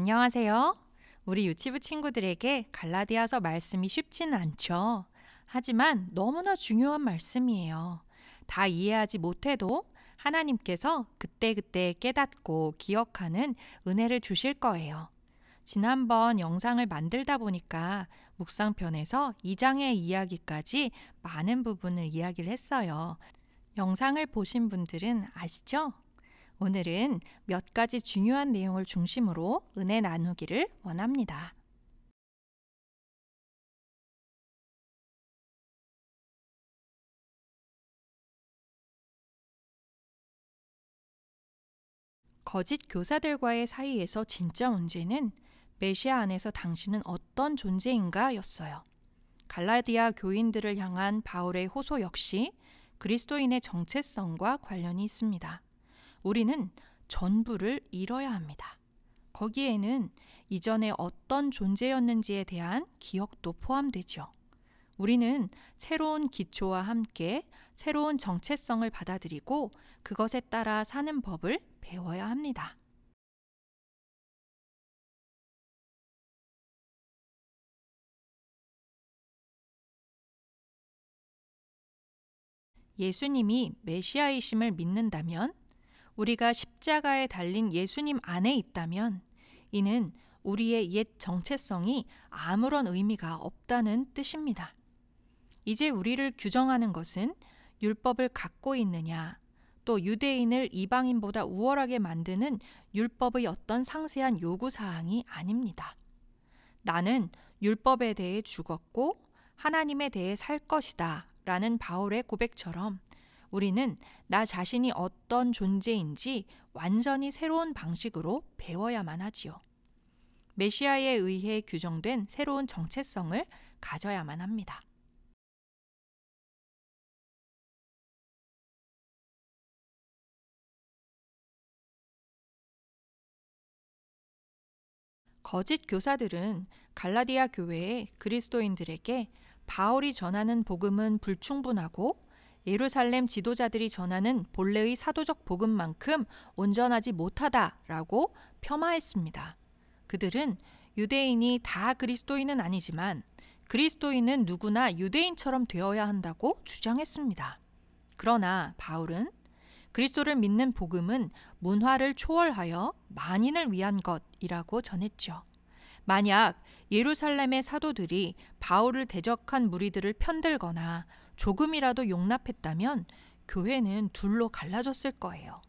안녕하세요. 우리 유치부 친구들에게 갈라디아서 말씀이 쉽지는 않죠. 하지만 너무나 중요한 말씀이에요. 다 이해하지 못해도 하나님께서 그때그때 깨닫고 기억하는 은혜를 주실 거예요. 지난번 영상을 만들다 보니까 묵상편에서 2장의 이야기까지 많은 부분을 이야기를 했어요. 영상을 보신 분들은 아시죠? 오늘은 몇 가지 중요한 내용을 중심으로 은혜 나누기를 원합니다. 거짓 교사들과의 사이에서 진짜 문제는 메시아 안에서 당신은 어떤 존재인가 였어요. 갈라디아 교인들을 향한 바울의 호소 역시 그리스도인의 정체성과 관련이 있습니다. 우리는 전부를 잃어야 합니다. 거기에는 이전에 어떤 존재였는지에 대한 기억도 포함되죠. 우리는 새로운 기초와 함께 새로운 정체성을 받아들이고 그것에 따라 사는 법을 배워야 합니다. 예수님이 메시아이심을 믿는다면, 우리가 십자가에 달린 예수님 안에 있다면 이는 우리의 옛 정체성이 아무런 의미가 없다는 뜻입니다. 이제 우리를 규정하는 것은 율법을 갖고 있느냐, 또 유대인을 이방인보다 우월하게 만드는 율법의 어떤 상세한 요구사항이 아닙니다. 나는 율법에 대해 죽었고 하나님에 대해 살 것이다 라는 바울의 고백처럼 우리는 나 자신이 어떤 존재인지 완전히 새로운 방식으로 배워야만 하지요. 메시아에 의해 규정된 새로운 정체성을 가져야만 합니다. 거짓 교사들은 갈라디아 교회의 그리스도인들에게 바울이 전하는 복음은 불충분하고 예루살렘 지도자들이 전하는 본래의 사도적 복음만큼 온전하지 못하다라고 폄하했습니다. 그들은 유대인이 다 그리스도인은 아니지만 그리스도인은 누구나 유대인처럼 되어야 한다고 주장했습니다. 그러나 바울은 그리스도를 믿는 복음은 문화를 초월하여 만인을 위한 것이라고 전했죠. 만약 예루살렘의 사도들이 바울을 대적한 무리들을 편들거나 조금이라도 용납했다면 교회는 둘로 갈라졌을 거예요.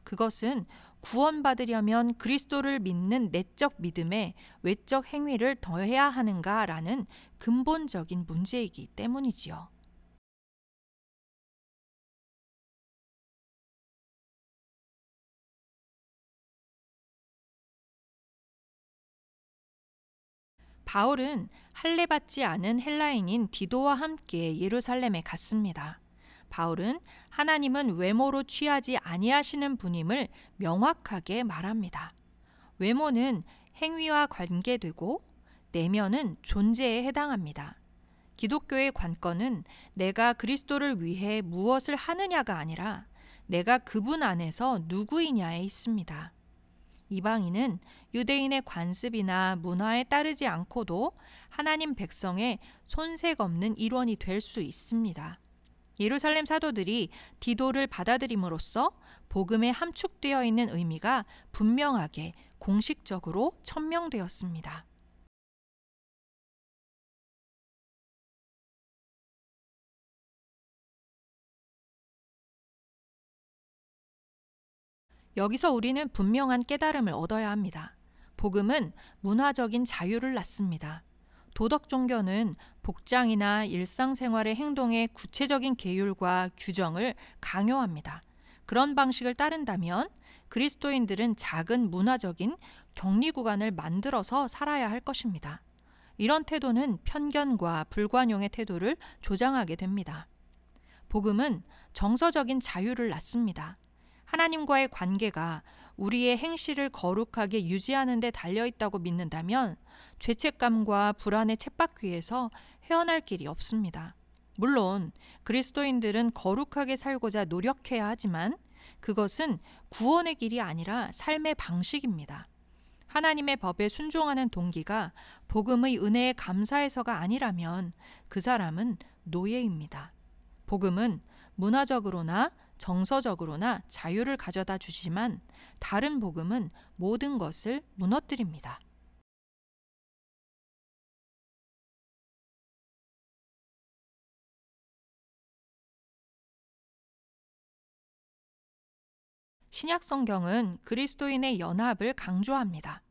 그것은 구원받으려면 그리스도를 믿는 내적 믿음에 외적 행위를 더해야 하는가라는 근본적인 문제이기 때문이지요. 바울은 할례받지 않은 헬라인인 디도와 함께 예루살렘에 갔습니다. 바울은 하나님은 외모로 취하지 아니하시는 분임을 명확하게 말합니다. 외모는 행위와 관계되고 내면은 존재에 해당합니다. 기독교의 관건은 내가 그리스도를 위해 무엇을 하느냐가 아니라 내가 그분 안에서 누구이냐에 있습니다. 이방인은 유대인의 관습이나 문화에 따르지 않고도 하나님 백성의 손색 없는 일원이 될 수 있습니다. 예루살렘 사도들이 디도를 받아들임으로써 복음에 함축되어 있는 의미가 분명하게 공식적으로 천명되었습니다. 여기서 우리는 분명한 깨달음을 얻어야 합니다. 복음은 문화적인 자유를 낳습니다. 도덕 종교는 복장이나 일상생활의 행동의 구체적인 계율과 규정을 강요합니다. 그런 방식을 따른다면 그리스도인들은 작은 문화적인 격리 구간을 만들어서 살아야 할 것입니다. 이런 태도는 편견과 불관용의 태도를 조장하게 됩니다. 복음은 정서적인 자유를 낳습니다. 하나님과의 관계가 우리의 행실을 거룩하게 유지하는 데 달려있다고 믿는다면 죄책감과 불안의 쳇바퀴에서 헤어날 길이 없습니다. 물론 그리스도인들은 거룩하게 살고자 노력해야 하지만 그것은 구원의 길이 아니라 삶의 방식입니다. 하나님의 법에 순종하는 동기가 복음의 은혜에 감사해서가 아니라면 그 사람은 노예입니다. 복음은 문화적으로나 정서적으로나 자유를 가져다 주지만 다른 복음은 모든 것을 무너뜨립니다. 신약 성경은 그리스도인의 연합을 강조합니다.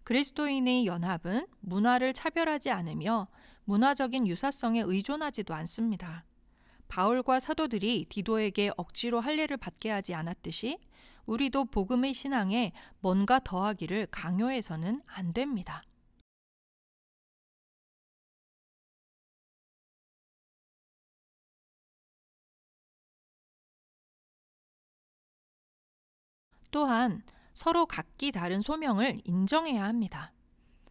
그리스도인의 연합은 문화를 차별하지 않으며 문화적인 유사성에 의존하지도 않습니다. 바울과 사도들이 디도에게 억지로 할례를 받게 하지 않았듯이 우리도 복음의 신앙에 뭔가 더하기를 강요해서는 안 됩니다. 또한 서로 각기 다른 소명을 인정해야 합니다.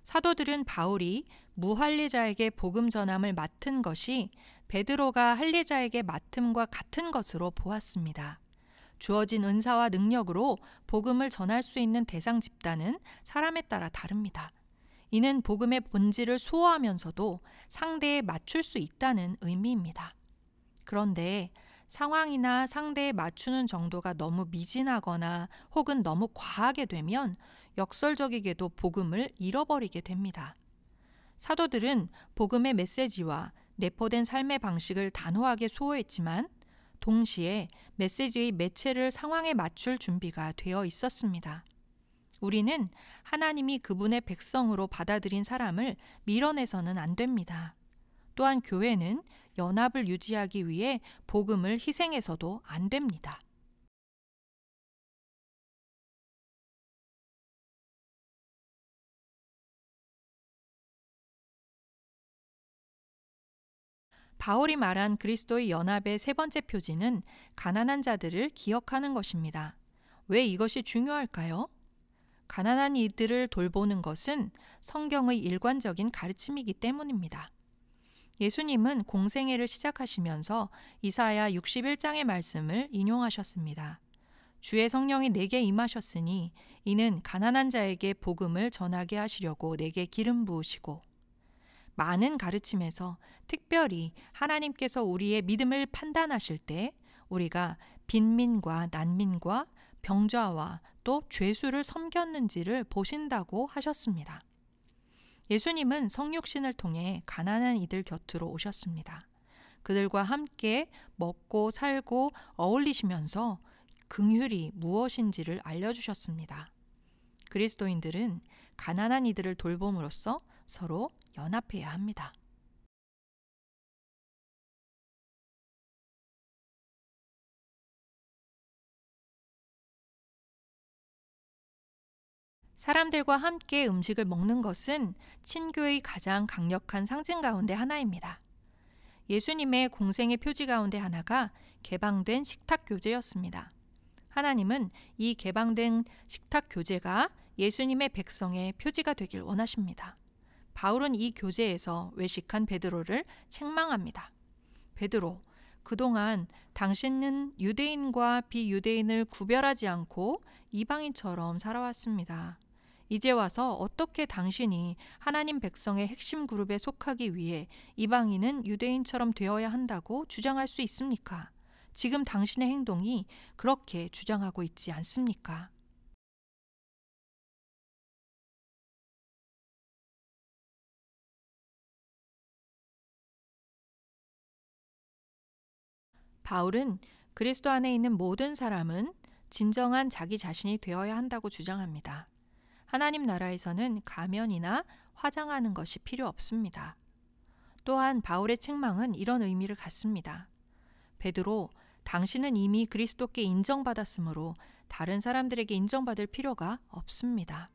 사도들은 바울이 무할례자에게 복음 전함을 맡은 것이 베드로가 할례자에게 맡음과 같은 것으로 보았습니다. 주어진 은사와 능력으로 복음을 전할 수 있는 대상 집단은 사람에 따라 다릅니다. 이는 복음의 본질을 수호하면서도 상대에 맞출 수 있다는 의미입니다. 그런데 상황이나 상대에 맞추는 정도가 너무 미진하거나 혹은 너무 과하게 되면 역설적이게도 복음을 잃어버리게 됩니다. 사도들은 복음의 메시지와 내포된 삶의 방식을 단호하게 수호했지만 동시에 메시지의 매체를 상황에 맞출 준비가 되어 있었습니다. 우리는 하나님이 그분의 백성으로 받아들인 사람을 밀어내서는 안 됩니다. 또한 교회는 연합을 유지하기 위해 복음을 희생해서도 안 됩니다. 바울이 말한 그리스도의 연합의 세 번째 표지는 가난한 자들을 기억하는 것입니다. 왜 이것이 중요할까요? 가난한 이들을 돌보는 것은 성경의 일관적인 가르침이기 때문입니다. 예수님은 공생애를 시작하시면서 이사야 61장의 말씀을 인용하셨습니다. 주의 성령이 내게 임하셨으니 이는 가난한 자에게 복음을 전하게 하시려고 내게 기름 부으시고, 많은 가르침에서 특별히 하나님께서 우리의 믿음을 판단하실 때 우리가 빈민과 난민과 병자와 또 죄수를 섬겼는지를 보신다고 하셨습니다. 예수님은 성육신을 통해 가난한 이들 곁으로 오셨습니다. 그들과 함께 먹고 살고 어울리시면서 긍휼이 무엇인지를 알려주셨습니다. 그리스도인들은 가난한 이들을 돌봄으로써 서로 연합해야 합니다. 사람들과 함께 음식을 먹는 것은 친교의 가장 강력한 상징 가운데 하나입니다. 예수님의 공생의 표지 가운데 하나가 개방된 식탁 교제였습니다. 하나님은 이 개방된 식탁 교제가 예수님의 백성의 표지가 되길 원하십니다. 바울은 이 교제에서 외식한 베드로를 책망합니다. 베드로, 그동안 당신은 유대인과 비유대인을 구별하지 않고 이방인처럼 살아왔습니다. 이제 와서 어떻게 당신이 하나님 백성의 핵심 그룹에 속하기 위해 이방인은 유대인처럼 되어야 한다고 주장할 수 있습니까? 지금 당신의 행동이 그렇게 주장하고 있지 않습니까? 바울은 그리스도 안에 있는 모든 사람은 진정한 자기 자신이 되어야 한다고 주장합니다. 하나님 나라에서는 가면이나 화장하는 것이 필요 없습니다. 또한 바울의 책망은 이런 의미를 갖습니다. 베드로, 당신은 이미 그리스도께 인정받았으므로 다른 사람들에게 인정받을 필요가 없습니다.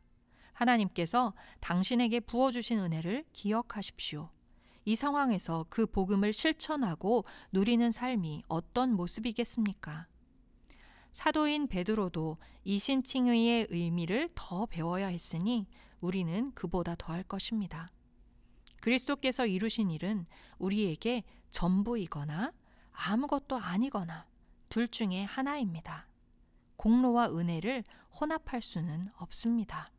하나님께서 당신에게 부어주신 은혜를 기억하십시오. 이 상황에서 그 복음을 실천하고 누리는 삶이 어떤 모습이겠습니까? 사도인 베드로도 이신칭의의 의미를 더 배워야 했으니 우리는 그보다 더할 것입니다. 그리스도께서 이루신 일은 우리에게 전부이거나 아무것도 아니거나 둘 중에 하나입니다. 공로와 은혜를 혼합할 수는 없습니다.